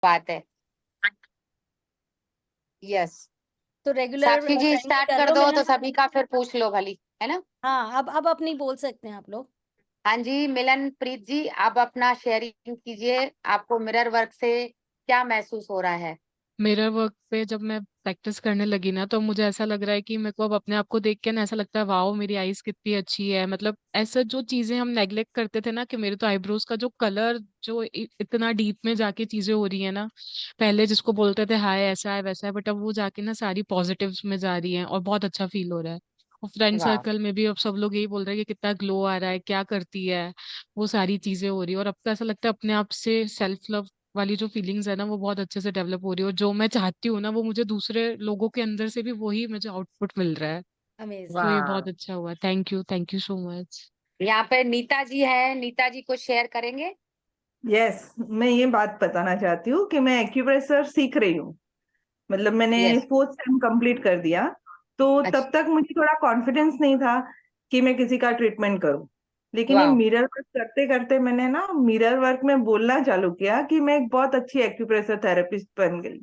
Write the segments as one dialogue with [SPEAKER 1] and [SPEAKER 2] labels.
[SPEAKER 1] बात है। यस।
[SPEAKER 2] तो रेगुलर
[SPEAKER 1] साक्षी जी
[SPEAKER 2] टाइम पे
[SPEAKER 1] स्टार्ट
[SPEAKER 2] कर
[SPEAKER 1] कर
[SPEAKER 2] लो
[SPEAKER 1] दो तो
[SPEAKER 2] मिलन।
[SPEAKER 1] सभी का फिर पूछ लो भली, है ना।
[SPEAKER 2] हाँ, अब अपनी बोल सकते हैं आप लोग।
[SPEAKER 1] हाँ जी, मिलन प्रीत जी आप अपना शेयरिंग कीजिए, आपको मिरर वर्क से क्या महसूस हो रहा है।
[SPEAKER 3] मिरर वर्क पे जब मैं प्रैक्टिस करने लगी ना, तो मुझे ऐसा लग रहा है कि मेरे को अब अपने आप को देख के ना ऐसा लगता है, वाओ मेरी आईज कितनी अच्छी है। मतलब ऐसा जो चीजें हम नेग्लेक्ट करते थे ना, कि मेरे तो आईब्रोज का जो कलर जो इतना डीप में जाके चीजें हो रही है ना, पहले जिसको बोलते थे हाय ऐसा है वैसा है, बट अब वो जाके ना सारी पॉजिटिव्स में जा रही है और बहुत अच्छा फील हो रहा है। और फ्रेंड
[SPEAKER 1] वाह।
[SPEAKER 3] सर्कल में भी अब सब लोग यही बोल रहे हैं कि कितना ग्लो आ रहा है, क्या करती है। वो सारी चीजें हो रही है और अब तो ऐसा लगता है अपने आप से सेल्फ लव वाली जो फीलिंग्स है ना, वो बहुत अच्छे से डेवलप हो रही है। और जो मैं चाहती हूँ ना, वो मुझे दूसरे लोगों के अंदर से भी वही मुझे आउटपुट मिल रहा है। तो
[SPEAKER 2] अमेजिंग।
[SPEAKER 3] ये
[SPEAKER 1] वाह।
[SPEAKER 3] बहुत अच्छा हुआ। Thank you so much.
[SPEAKER 1] यहाँ पे नीता जी है, नीता जी कुछ शेयर करेंगे।
[SPEAKER 4] यस, मैं ये बात बताना चाहती हूँ कि मैं एक्यूप्रेशर सीख रही हूँ। मतलब मैंने
[SPEAKER 1] यस।
[SPEAKER 4] 4th सेम कंप्लीट कर दिया, तो
[SPEAKER 1] अच्छा।
[SPEAKER 4] तब तक मुझे थोड़ा कॉन्फिडेंस नहीं था कि मैं किसी का ट्रीटमेंट करूं। लेकिन ये
[SPEAKER 1] वाह।
[SPEAKER 4] मिरर वर्क करते करते मैंने ना मिरर वर्क में बोलना चालू किया कि मैं एक बहुत अच्छी एक्यूप्रेशर थेरेपिस्ट बन गई।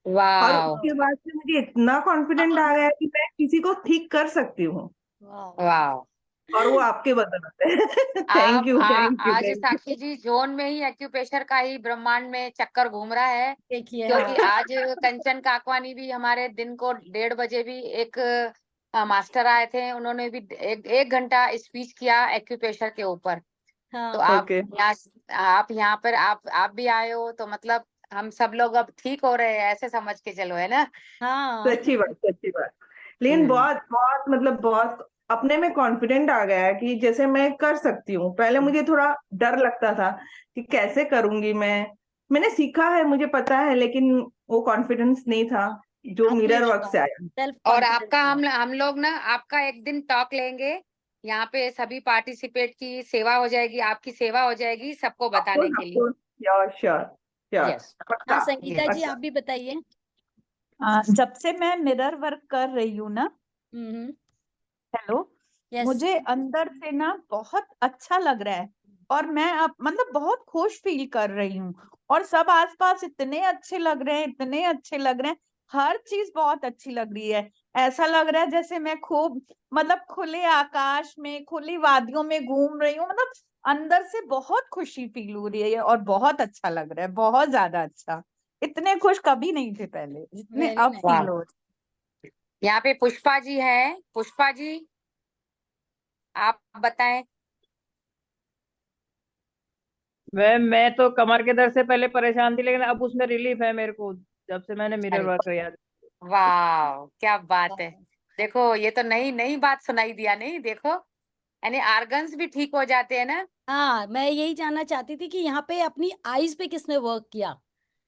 [SPEAKER 4] और
[SPEAKER 1] वाह।
[SPEAKER 4] उसके बाद से मुझे इतना कॉन्फिडेंट आ गया कि मैं किसी को ठीक कर सकती हूँ,
[SPEAKER 2] वाह।
[SPEAKER 1] वाह।
[SPEAKER 4] और वो आपके बदौलत है।
[SPEAKER 1] आप
[SPEAKER 4] थैंक यू, थैंक यू,
[SPEAKER 1] आज
[SPEAKER 4] थैंक
[SPEAKER 1] साक्षी जी जोन में ही एक्यूप्रेशर का ही ब्रह्मांड में चक्कर घूम रहा है।
[SPEAKER 2] देखिए,
[SPEAKER 1] क्योंकि
[SPEAKER 2] हाँ।
[SPEAKER 1] आज कंचन काकवानी भी हमारे दिन को 1:30 बजे भी एक मास्टर आए थे, उन्होंने भी एक घंटा स्पीच किया एक्यूप्रेशर के ऊपर। तो
[SPEAKER 2] हाँ।
[SPEAKER 4] ओके।
[SPEAKER 1] आप यहाँ पर आप भी आए हो तो मतलब हम सब लोग अब ठीक हो रहे हैं, ऐसे समझ के चलो, है ना।
[SPEAKER 2] हाँ।
[SPEAKER 4] सच्ची बात, सच्ची बात। लेकिन
[SPEAKER 1] हम्म।
[SPEAKER 4] बहुत बहुत मतलब बहुत अपने में कॉन्फिडेंट आ गया है कि जैसे मैं कर सकती हूँ। पहले मुझे थोड़ा डर लगता था कि कैसे करूंगी मैं। मैंने सीखा है, मुझे पता है, लेकिन वो कॉन्फिडेंस नहीं था जो मिरर वर्क से
[SPEAKER 2] आत्मविश्वास,
[SPEAKER 4] आया।
[SPEAKER 2] सेल्फ
[SPEAKER 1] और
[SPEAKER 2] कॉन्फिडेंस
[SPEAKER 1] आपका
[SPEAKER 2] है।
[SPEAKER 1] हम लोग ना आपका एक दिन टॉक लेंगे, यहाँ पे सभी पार्टिसिपेट की सेवा हो जाएगी, आपकी सेवा हो जाएगी सबको बताने
[SPEAKER 4] ऑफकोर्स,
[SPEAKER 1] के लिए।
[SPEAKER 4] Of course, sure, sure, sure,
[SPEAKER 1] yes.
[SPEAKER 2] हाँ,
[SPEAKER 4] पक्का,
[SPEAKER 2] संगीता जी
[SPEAKER 4] पक्का।
[SPEAKER 2] आप भी बताइए।
[SPEAKER 5] जब से मैं मिरर वर्क कर रही हूँ ना,
[SPEAKER 2] हम्म।
[SPEAKER 5] Hello,
[SPEAKER 2] yes.
[SPEAKER 5] मुझे अंदर से ना बहुत अच्छा लग रहा है। और मैं अब मतलब बहुत खुश फील कर रही हूँ। और सब आसपास इतने अच्छे लग रहे हैं, इतने अच्छे लग रहे हैं। हर चीज बहुत अच्छी लग रही है। ऐसा लग रहा है जैसे मैं खूब मतलब खुले आकाश में, खुली वादियों में घूम रही हूँ। मतलब अंदर से बहुत खुशी फील हो रही है और बहुत अच्छा लग रहा है, बहुत ज्यादा अच्छा। इतने खुश कभी नहीं थे पहले जितने
[SPEAKER 2] वेरी
[SPEAKER 5] अब
[SPEAKER 2] नाइस।
[SPEAKER 5] फील
[SPEAKER 1] वाह।
[SPEAKER 5] हो रहे।
[SPEAKER 1] यहाँ पे पुष्पा जी है, पुष्पा जी आप बताएं।
[SPEAKER 6] मैं तो कमर के दर्द से पहले परेशान थी, लेकिन अब उसमें रिलीफ है मेरे को, जब से मैंने मिरर
[SPEAKER 1] अरे
[SPEAKER 6] वर्क किया।
[SPEAKER 1] वाह क्या बात है।
[SPEAKER 2] वाह।
[SPEAKER 1] देखो ये तो नई नई बात सुनाई दिया, नहीं देखो, यानी आर्गन्स भी ठीक हो जाते हैं ना।
[SPEAKER 2] हाँ, मैं यही जानना चाहती थी कि यहाँ पे अपनी आईज पे किसने वर्क किया।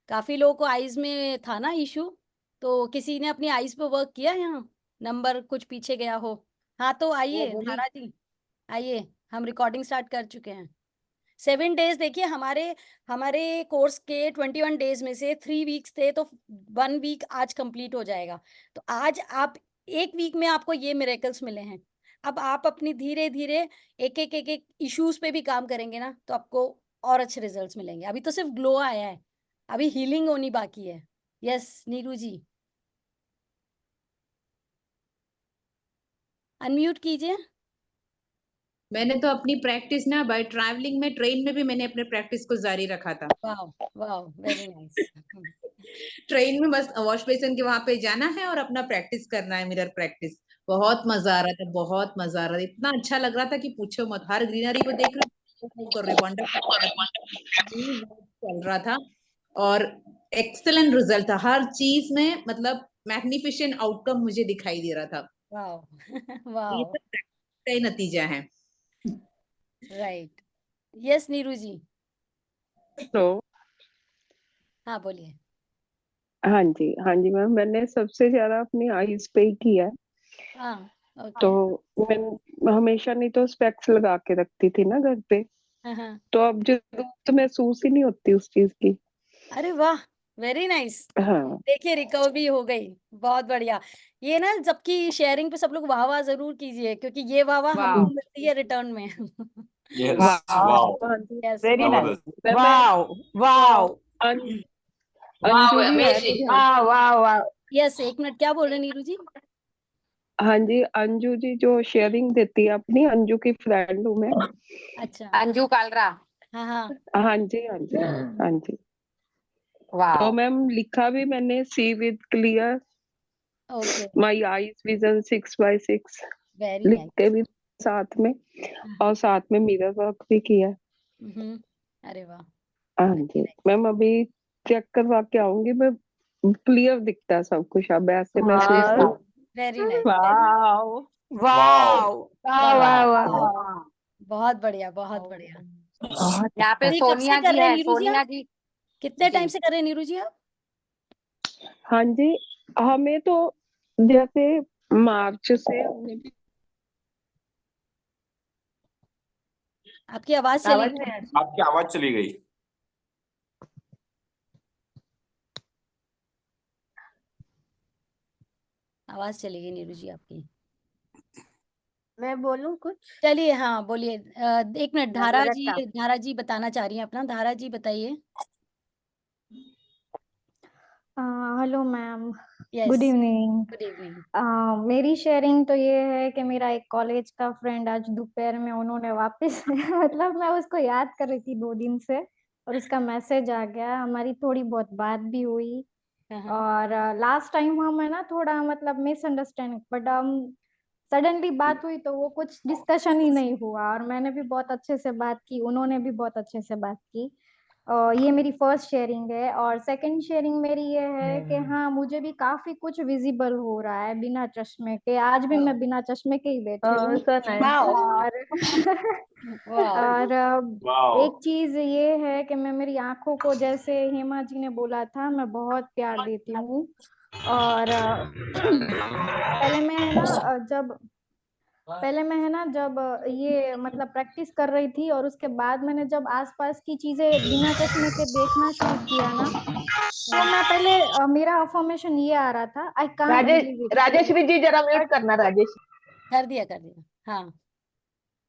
[SPEAKER 2] काफी लोगों को आईज में था ना इशू, तो किसी ने अपनी आईज पे वर्क किया यहाँ, नंबर कुछ पीछे गया हो। हाँ, तो
[SPEAKER 1] वो
[SPEAKER 2] आइए
[SPEAKER 1] बोली।
[SPEAKER 2] धारा जी, आइए, हम रिकॉर्डिंग स्टार्ट कर चुके हैं। 7 डेज देखिए, हमारे हमारे कोर्स के 21 डेज में से 3 वीक्स थे, तो 1 वीक आज कंप्लीट हो जाएगा। तो आज आप 1 वीक में आपको ये मिरेकल्स मिले हैं। अब आप अपनी धीरे धीरे एक एक इश्यूज पे भी काम करेंगे ना, तो आपको और अच्छे रिजल्ट्स मिलेंगे। अभी तो सिर्फ ग्लो आया है, अभी हीलिंग होनी बाकी है। यस नीरू जी, अनम्यूट कीजिए।
[SPEAKER 7] मैंने तो अपनी प्रैक्टिस ना बाय ट्रैवलिंग में, ट्रेन में भी मैंने अपने प्रैक्टिस को जारी रखा था।
[SPEAKER 2] वाह, वाह, वेरी नाइस।
[SPEAKER 7] ट्रेन में बस वॉश बेसिन के वहां पे जाना है और अपना प्रैक्टिस करना है, मिरर प्रैक्टिस। बहुत मजा आ रहा था, बहुत मजा आ रहा था, इतना अच्छा लग रहा था कि पूछो मत। हर ग्रीनरी को देख रही हूँ, कर रही वंडरफुल चल रहा था। और एक्सेलेंट रिजल्ट था हर चीज में, मतलब मैग्निफिसेंट आउटकम मुझे दिखाई दे रहा था।
[SPEAKER 2] वाह।
[SPEAKER 7] ये
[SPEAKER 2] वाह।
[SPEAKER 7] सब practice का ही नतीजा है।
[SPEAKER 2] राइट। यस नीरू जी,
[SPEAKER 8] तो
[SPEAKER 2] हाँ बोलिए।
[SPEAKER 8] हाँ जी मैम, मैंने सबसे ज्यादा अपनी आईज पे ही किया है।
[SPEAKER 2] हाँ।
[SPEAKER 8] तो
[SPEAKER 2] ओके।
[SPEAKER 8] मैं हमेशा नहीं तो स्पेक्स लगा के रखती थी ना घर पे।
[SPEAKER 2] हाँ, हाँ।
[SPEAKER 8] तो अब जरूरत महसूस ही नहीं होती उस चीज की।
[SPEAKER 2] अरे वाह, वेरी नाइस।
[SPEAKER 8] हाँ।
[SPEAKER 2] देखिए रिकवरी हो गई, बहुत बढ़िया। ये ना, जबकि शेयरिंग पे सब लोग वाह वाह जरूर कीजिए, क्योंकि ये वाह वाह
[SPEAKER 1] वाह।
[SPEAKER 2] हमको मिलती है रिटर्न में।
[SPEAKER 9] यस,
[SPEAKER 1] वाह।
[SPEAKER 9] वाओ,
[SPEAKER 5] वाओ,
[SPEAKER 8] हाँ जी।
[SPEAKER 2] यस।
[SPEAKER 5] Very nice.
[SPEAKER 9] जबरदस्त।
[SPEAKER 8] मैं
[SPEAKER 5] वाओ, वाओ।
[SPEAKER 8] हाँ अंजू जी है
[SPEAKER 6] amazing.
[SPEAKER 8] तो
[SPEAKER 5] वाह वाह वाह
[SPEAKER 2] यस, एक मिनट, क्या बोल रहे हैं नीरू जी?
[SPEAKER 8] हाँ जी, अंजू जी जो शेयरिंग देती है अपनी, अंजू की फ्रेंड हूँ मैं।
[SPEAKER 2] अच्छा,
[SPEAKER 1] अंजू कालरा।
[SPEAKER 2] हाँ हाँ,
[SPEAKER 8] हाँ जी, हाँ जी, हाँ जी। तो
[SPEAKER 1] वाह,
[SPEAKER 8] मैम लिखा भी मैंने, see with clear
[SPEAKER 2] okay,
[SPEAKER 8] my eyes vision 6x6
[SPEAKER 2] very
[SPEAKER 8] लिखते
[SPEAKER 2] नाइस।
[SPEAKER 8] भी साथ में, और साथ में मिरर वर्क भी किया।
[SPEAKER 2] अरे वाह,
[SPEAKER 8] हाँ
[SPEAKER 2] वेरी
[SPEAKER 8] जी
[SPEAKER 2] नाइस।
[SPEAKER 8] मैम, अभी चेक करवा के आऊंगी मैं, क्लियर दिखता है सब कुछ, अब ऐसे महसूस
[SPEAKER 5] वाह
[SPEAKER 8] हो।
[SPEAKER 2] वेरी नाइस,
[SPEAKER 5] वाह
[SPEAKER 9] वाओ
[SPEAKER 5] वाह वाह वाह
[SPEAKER 1] वाह।
[SPEAKER 2] बहुत बढ़िया, बहुत बढ़िया।
[SPEAKER 5] बहुत
[SPEAKER 1] यहाँ पे
[SPEAKER 2] ये कब से
[SPEAKER 1] सोनिया
[SPEAKER 2] कर
[SPEAKER 1] जी
[SPEAKER 2] रहे हैं
[SPEAKER 1] है,
[SPEAKER 2] नीरू जी
[SPEAKER 1] सोनिया
[SPEAKER 2] आप?
[SPEAKER 1] जी।
[SPEAKER 2] कितने
[SPEAKER 1] जी।
[SPEAKER 2] टाइम से कर रहे हैं नीरू जी आप?
[SPEAKER 8] हाँ जी, हमें तो जैसे मार्च से हमने भी
[SPEAKER 2] आपकी आवाज चली
[SPEAKER 5] आवाज
[SPEAKER 2] गई।
[SPEAKER 5] नहीं आ रही।
[SPEAKER 9] आपकी आवाज चली गई।
[SPEAKER 2] आवाज चली गई नीरू जी आपकी।
[SPEAKER 5] मैं बोलूं कुछ?
[SPEAKER 2] चलिए, हाँ बोलिए। एक मिनट,
[SPEAKER 5] नम्रता।
[SPEAKER 2] धारा जी बताना चाह रही हैं अपना। धारा जी बताइए।
[SPEAKER 10] Hello ma'am,
[SPEAKER 2] yes,
[SPEAKER 10] good evening.
[SPEAKER 2] Good evening.
[SPEAKER 10] मेरी शेयरिंग तो ये है कि मेरा एक कॉलेज का फ्रेंड आज दोपहर में उन्होंने वापस मतलब मैं उसको याद कर रही थी 2 दिन से, और उसका मैसेज आ गया, हमारी थोड़ी बहुत बात भी हुई। और लास्ट टाइम हम है ना थोड़ा मतलब मिसअंडरस्टैंडिंग, बट सडनली बात हुई तो वो कुछ डिस्कशन ही नहीं हुआ, और मैंने भी बहुत अच्छे से बात की, उन्होंने भी बहुत अच्छे से बात की। ये मेरी फर्स्ट शेयरिंग है। और सेकंड शेयरिंग मेरी ये है कि हाँ, मुझे भी काफी कुछ विजिबल हो रहा है बिना चश्मे के। आज भी मैं बिना चश्मे के ही बैठी हूँ।
[SPEAKER 5] So nice.
[SPEAKER 10] और और
[SPEAKER 9] वाओ
[SPEAKER 10] एक चीज ये है कि मैं मेरी आंखों को, जैसे हेमा जी ने बोला था, मैं बहुत प्यार देती हूँ। और पहले मैं है ना जब ये मतलब प्रैक्टिस कर रही थी, और उसके बाद मैंने जब आसपास की चीजें बिना चश्मे के देखना शुरू किया ना, तो मैं पहले मेरा अफर्मेशन ये आ रहा था, I can't
[SPEAKER 5] Rajesh
[SPEAKER 10] believe it.
[SPEAKER 5] Rajeshwari ji जरा म्यूट करना राजेश।
[SPEAKER 2] कर दिया, कर दिया, हाँ।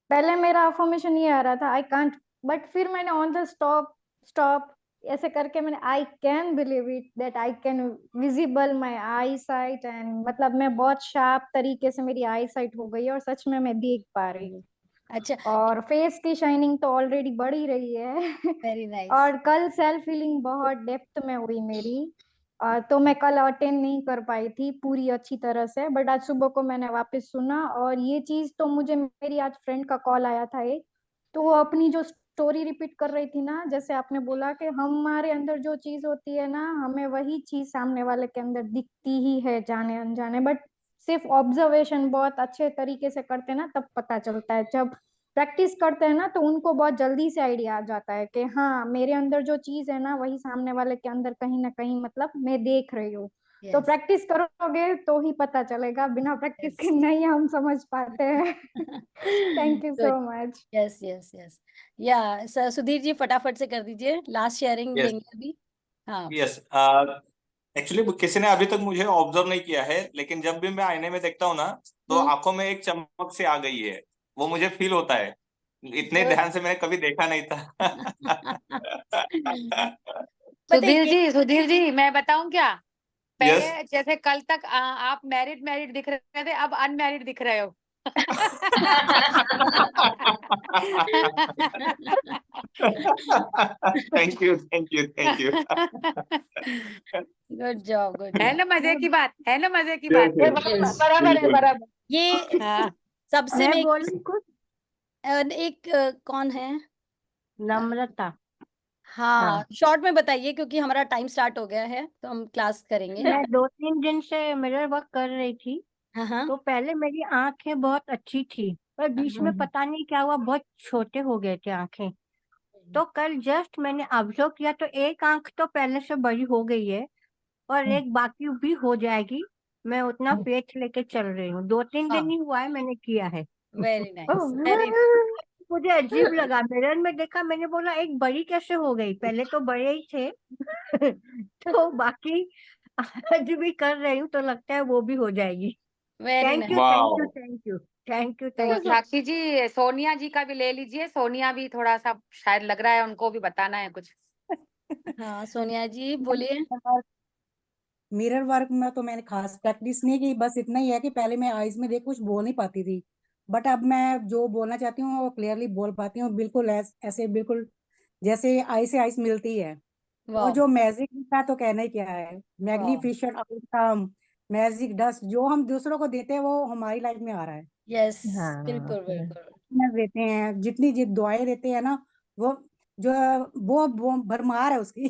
[SPEAKER 10] पहले मेरा अफर्मेशन ये आ रहा था, आई कांट, बट फिर मैंने ऑन द स्टॉप स्टॉप ऐसे करके मैंने I can believe it that I can visible my I site, and मतलब मैं बहुत शार्प तरीके से मेरी आई साइट हो गई है, और सच में मैं देख पा रही हूँ।
[SPEAKER 2] अच्छा,
[SPEAKER 10] और फेस की शाइनिंग तो ऑलरेडी बढ़ ही रही है।
[SPEAKER 2] Very nice.
[SPEAKER 10] और कल सेल्फ हीलिंग बहुत डेप्थ में हुई मेरी। तो मैं कल अटेंड नहीं कर पाई थी पूरी अच्छी तरह से, बट आज सुबह को मैंने वापस सुना। और ये चीज तो मुझे मेरी आज फ्रेंड का कॉल आया था एक, तो वो अपनी जो स्टोरी रिपीट कर रही थी ना, जैसे आपने बोला कि हमारे अंदर जो चीज होती है ना, हमें वही चीज सामने वाले के अंदर दिखती ही है जाने अनजाने, बट सिर्फ ऑब्जर्वेशन बहुत अच्छे तरीके से करते हैं ना तब पता चलता है। जब प्रैक्टिस करते हैं ना तो उनको बहुत जल्दी से आइडिया आ जाता है कि हाँ, मेरे अंदर जो चीज है ना वही सामने वाले के अंदर कहीं ना कहीं मतलब मैं देख रही हूँ। तो
[SPEAKER 2] यस,
[SPEAKER 10] प्रैक्टिस करोगे तो ही पता चलेगा, बिना प्रैक्टिस के
[SPEAKER 2] यस।
[SPEAKER 10] नहीं हम समझ पाते हैं। Thank you so
[SPEAKER 2] good,
[SPEAKER 10] much.
[SPEAKER 2] Yes yes yes. या सर, सुधीर जी फटाफट से कर दीजिए, लास्ट शेयरिंग
[SPEAKER 9] यस
[SPEAKER 2] लेंगे अभी। हाँ,
[SPEAKER 9] यस एक्चुअली किसी ने अभी तक मुझे ऑब्जर्व नहीं किया है, लेकिन जब भी मैं आईने में देखता हूँ ना, तो आंखों में एक चमक से आ गई है, वो मुझे फील होता है। इतने
[SPEAKER 2] गुड।
[SPEAKER 9] ध्यान से मैंने कभी देखा नहीं था।
[SPEAKER 2] पता है ये,
[SPEAKER 1] सुधीर जी मैं बताऊं क्या?
[SPEAKER 9] यस।
[SPEAKER 1] पहले जैसे कल तक आप मैरिड दिख रहे थे, अब अनमैरिड दिख रहे हो।
[SPEAKER 9] Thank you thank you thank you.
[SPEAKER 2] Good job, good
[SPEAKER 1] है
[SPEAKER 2] जॉब।
[SPEAKER 1] ना मजे की बात, है ना मजे की बात।
[SPEAKER 9] यस
[SPEAKER 5] बराबर है
[SPEAKER 9] बिल्कुल।
[SPEAKER 5] बराबर।
[SPEAKER 2] ये
[SPEAKER 1] हाँ,
[SPEAKER 2] सबसे
[SPEAKER 5] मैं
[SPEAKER 2] मैं
[SPEAKER 5] बोलूं कुछ?
[SPEAKER 2] एक कौन है?
[SPEAKER 5] नम्रता।
[SPEAKER 2] हाँ,
[SPEAKER 5] हाँ,
[SPEAKER 2] शॉर्ट में बताइए क्योंकि हमारा टाइम स्टार्ट हो गया है तो हम क्लास करेंगे।
[SPEAKER 5] मैं 2-3 दिन से मिरर वर्क कर रही थी।
[SPEAKER 2] हाँ हाँ,
[SPEAKER 5] तो पहले मेरी आंखें बहुत अच्छी थी, पर बीच में पता नहीं क्या हुआ, बहुत छोटे हो गए थे आंखें। तो कल जस्ट मैंने ऑब्जर्व किया तो एक आंख तो पहले से बड़ी हो गई है, और एक बाकी भी हो जाएगी। मैं उतना पेट लेके चल रही हूँ, 2-3 दिन ही हुआ है मैंने किया है।
[SPEAKER 2] Very nice, very.
[SPEAKER 5] मुझे अजीब लगा, मिरर में देखा, मैंने बोला एक बड़ी कैसे हो गई, पहले तो बड़े ही थे। तो बाकी आज भी कर रही हूँ तो लगता है वो भी हो जाएगी।
[SPEAKER 2] Very
[SPEAKER 5] thank
[SPEAKER 2] nice.
[SPEAKER 5] You thank you
[SPEAKER 9] wow
[SPEAKER 5] thank you thank you
[SPEAKER 1] तो
[SPEAKER 5] थैंक यू।
[SPEAKER 1] साक्षी जी सोनिया जी का भी ले लीजिए, सोनिया भी थोड़ा सा शायद लग रहा है उनको भी बताना है कुछ।
[SPEAKER 2] हाँ सोनिया जी बोलिए।
[SPEAKER 11] मिरर वर्क में तो मैंने खास प्रैक्टिस नहीं की, बस इतना ही है कि पहले मैं आईज में देख कुछ बोल नहीं पाती थी, बट अब मैं जो बोलना चाहती हूँ वो क्लियरली बोल पाती हूँ, बिल्कुल ऐसे बिल्कुल जैसे आई से आईज मिलती है। और
[SPEAKER 2] वाह
[SPEAKER 11] जो मैजिक का तो कहना ही क्या है,
[SPEAKER 2] वाह
[SPEAKER 11] मैग्निफिसेंट आउटकम, मैजिक डस्ट जो हम दूसरों को देते हैं वो हमारी लाइफ में आ रहा है।
[SPEAKER 2] यस
[SPEAKER 7] हाँ
[SPEAKER 2] बिल्कुल बिल्कुल।
[SPEAKER 11] देते हैं जितनी दुआएं देते हैं ना, वो जो वो भरमार है उसकी।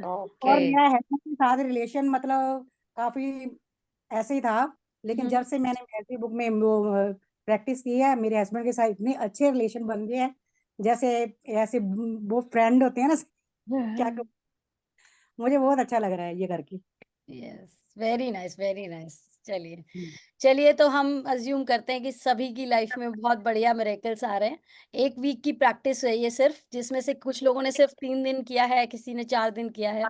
[SPEAKER 1] ओके।
[SPEAKER 11] और मेरा हस्बैंड के साथ रिलेशन मतलब काफी ऐसे ही था, लेकिन जब से मैंने मैथ्यू बुक में वो प्रैक्टिस की है, मेरे हस्बैंड के साथ इतने अच्छे रिलेशन बन गए हैं, जैसे ऐसे वो फ्रेंड होते हैं ना, क्या मुझे बहुत अच्छा लग रहा है ये करके।
[SPEAKER 2] Yes very nice very nice. चलिए चलिए तो हम अज्यूम करते हैं कि सभी की लाइफ में बहुत बढ़िया मिरेकल्स आ रहे हैं। 1 वीक की प्रैक्टिस है ये सिर्फ, जिसमें से कुछ लोगों ने सिर्फ 3 दिन किया है, किसी ने 4 दिन किया है।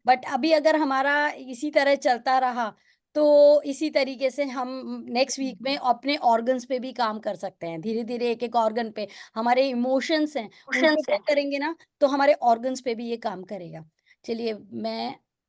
[SPEAKER 2] बट अभी अगर हमारा इसी तरह चलता रहा तो इसी तरीके से हम नेक्स्ट वीक में अपने ऑर्गन्स पे भी काम कर सकते हैं। धीरे धीरे एक एक ऑर्गन पे, हमारे इमोशंस हैं उन पे काम करेंगे ना तो हमारे ऑर्गन्स पे भी ये काम करेगा। चलिए मैं